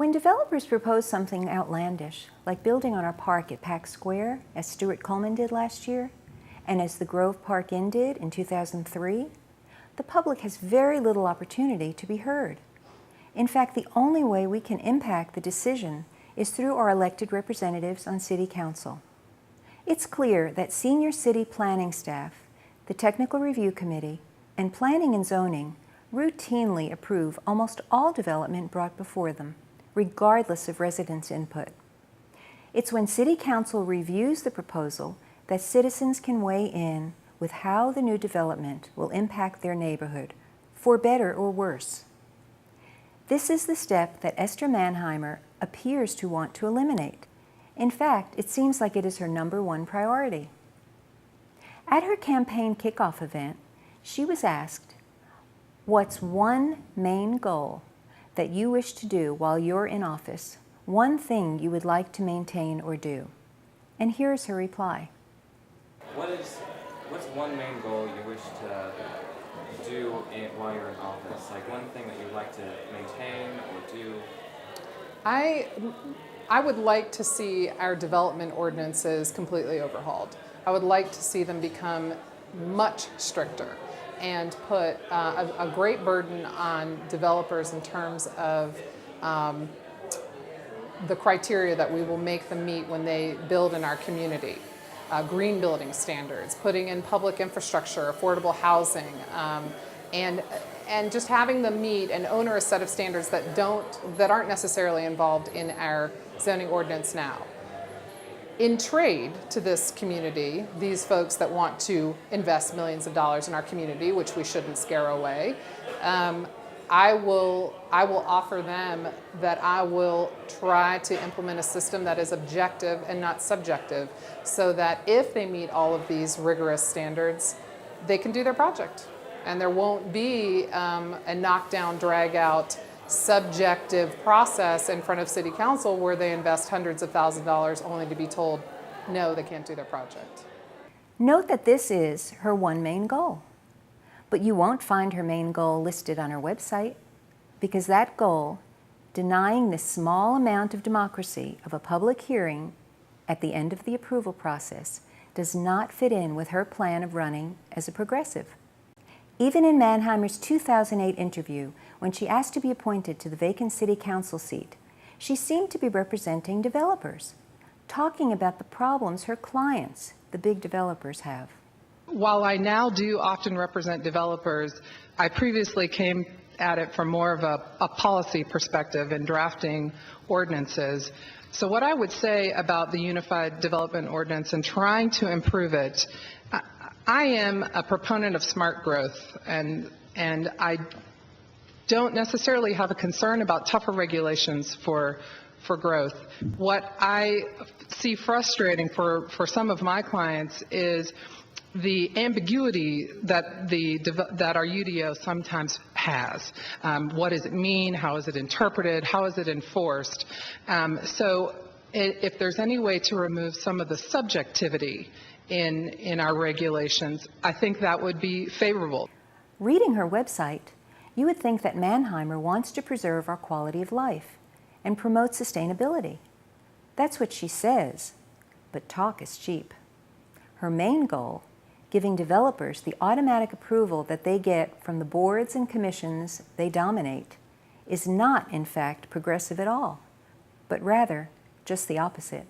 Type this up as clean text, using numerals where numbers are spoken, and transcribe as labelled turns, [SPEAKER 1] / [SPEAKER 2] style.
[SPEAKER 1] When developers propose something outlandish, like building on our park at Pack Square, as Stuart Coleman did last year, and as the Grove Park Inn did in 2003, the public has very little opportunity to be heard. In fact, the only way we can impact the decision is through our elected representatives on City Council. It's clear that senior city planning staff, the Technical Review Committee, and Planning and Zoning routinely approve almost all development brought before them, regardless of residents' input. It's when City Council reviews the proposal that citizens can weigh in with how the new development will impact their neighborhood, for better or worse. This is the step that Esther Manheimer appears to want to eliminate. In fact, it seems like it is her #1 priority. At her campaign kickoff event, she was asked, "What's one main goal that you wish to do while you're in office? One thing you would like to maintain or do?" And here's her reply.
[SPEAKER 2] What's one main goal you wish to do while you're in office? Like one thing that you'd like to maintain or do?
[SPEAKER 3] I would like to see our development ordinances completely overhauled. I would like to see them become much stricter and put a great burden on developers in terms of the criteria that we will make them meet when they build in our community. Green building standards, putting in public infrastructure, affordable housing, and just having them meet an onerous set of standards that aren't necessarily involved in our zoning ordinance now. In trade to this community, these folks that want to invest millions of dollars in our community, which we shouldn't scare away, I will offer them that I will try to implement a system that is objective and not subjective, so that if they meet all of these rigorous standards, they can do their project. And there won't be a knockdown, drag-out, subjective process in front of City Council where they invest hundreds of thousands of dollars only to be told, no, they can't do their project.
[SPEAKER 1] Note that this is her one main goal. But you won't find her main goal listed on her website, because that goal, denying the small amount of democracy of a public hearing at the end of the approval process, does not fit in with her plan of running as a progressive. Even in Manheimer's 2008 interview, when she asked to be appointed to the vacant City Council seat, she seemed to be representing developers, talking about the problems her clients, the big developers, have.
[SPEAKER 4] While I now do often represent developers, I previously came at it from more of a policy perspective in drafting ordinances. So what I would say about the Unified Development Ordinance and trying to improve it, I am a proponent of smart growth, and I don't necessarily have a concern about tougher regulations for growth. What I see frustrating for some of my clients is the ambiguity that our UDO sometimes has. What does it mean? How is it interpreted? How is it enforced? So if there's any way to remove some of the subjectivity in our regulations, I think that would be favorable.
[SPEAKER 1] Reading her website, you would think that Manheimer wants to preserve our quality of life and promote sustainability. That's what she says, but talk is cheap. Her main goal, giving developers the automatic approval that they get from the boards and commissions they dominate, is not, in fact, progressive at all, but rather just the opposite.